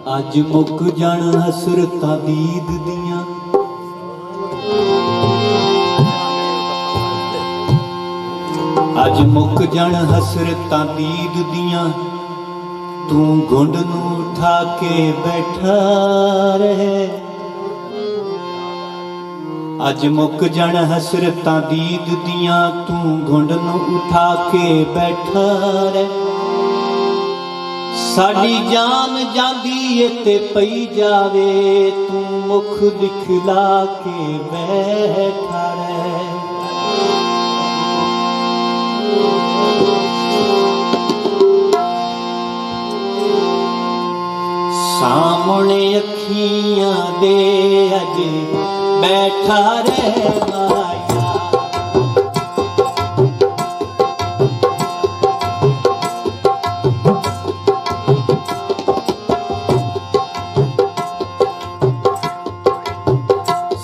अज मुक जान हसरतां दीद दियां, अज मुक जान हसरतां दीद दियां। तू घुंड नूं उठा के बैठा रहे। अज मुक जान हसरतां दीद दियां। तू घुंड नूं उठा के बैठा रहे। साडी जान जांदी ए ते पई जावे। तू मुख दिखला के बैठा रहे। सामने अखियां दे अज बैठा रहे माया।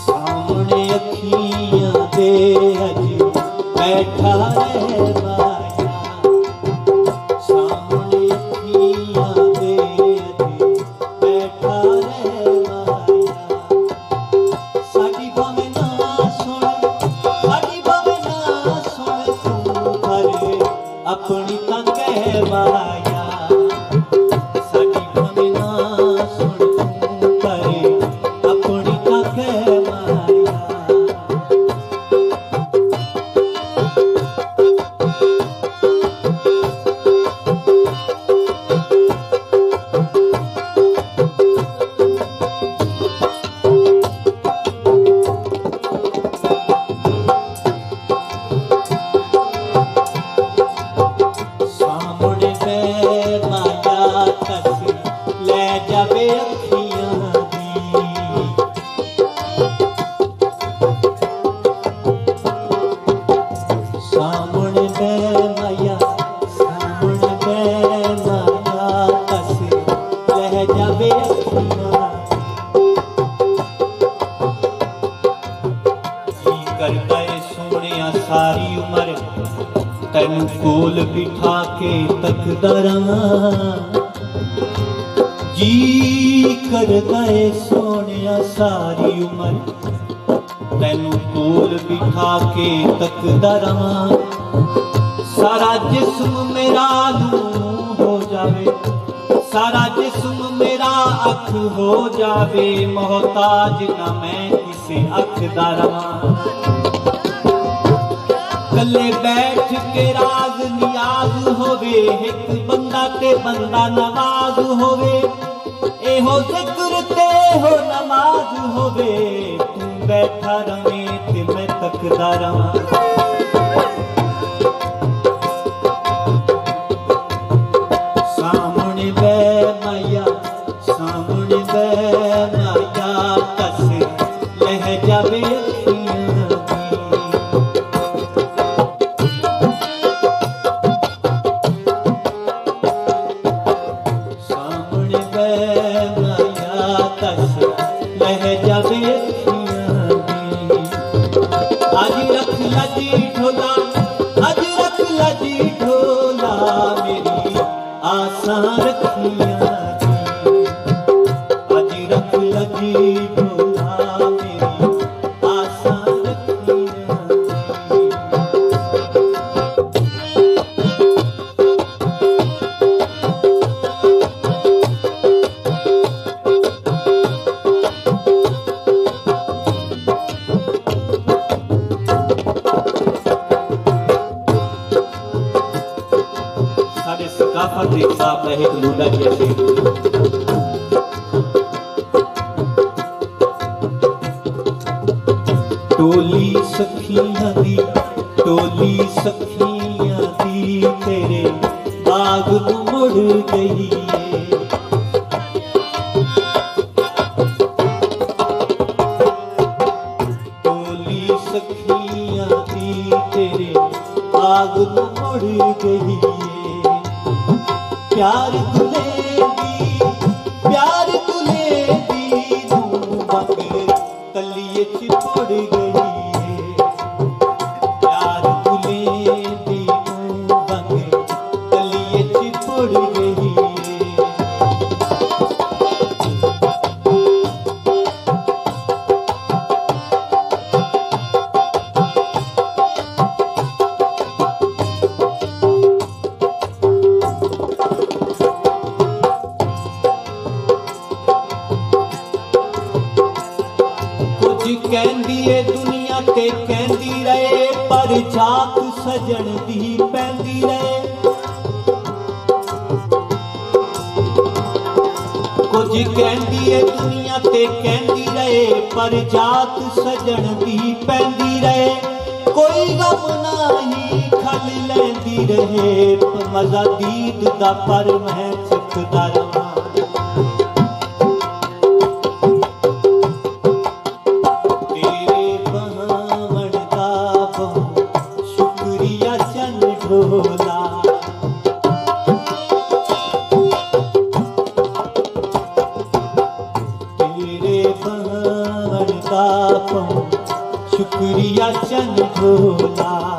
सामने अखियां दे अज बैठा रहे माया। सामने अखियां दे अपनी तां कह माया। साडी भावें ना सुन तू करे अपनी तां कह माया। सारी उम्र तैनू कोल बिठा के तकदा रहां। जी करदा ए सोनिया सारी उम्र तैनू कोल बिठा के तकदा रहां। सारा जिस्म मेरा नूर हो जावे। सारा जिस्म मेरा अख हो जावे। मोहताज ना मैं किसे अख दा रहां। कले बैठ के राज नियाज होवे। एक बंदा ते बंदा नवाज होवे। एहो जिक्र ते हो नमाज होवे। तू बैठा रहे ते मैं तकदा रहां। सामने बै माया सामने बै माया। कस लह जावे आज रख लजी ढोला। आज रख लजी ढोला मेरी आसां रखियां। आज रख लजी ढोला मेरी आसां रखियां। सकाफत एक साहब रहे लूला जी ऐसे टोली सखियां दी तेरे बाग नूं मुड़ गई है। टोली सखियां दी तेरे बाग नूं मुड़ गई है। प्यार तुलेगी तू कहंदी ए दुनिया ते कहंदी रहे, पर जात सजण दी पैंदी रहे। कुछ कहंदी ए दुनिया ते कहंदी रहे, पर जात सजण दी पैंदी रहे। कोई गम नाही खल लैंदी रहे, मजा दीद दा पर मैं चखदा रहां। ढोला तेरे बहन का शुक्रिया चन ढोला।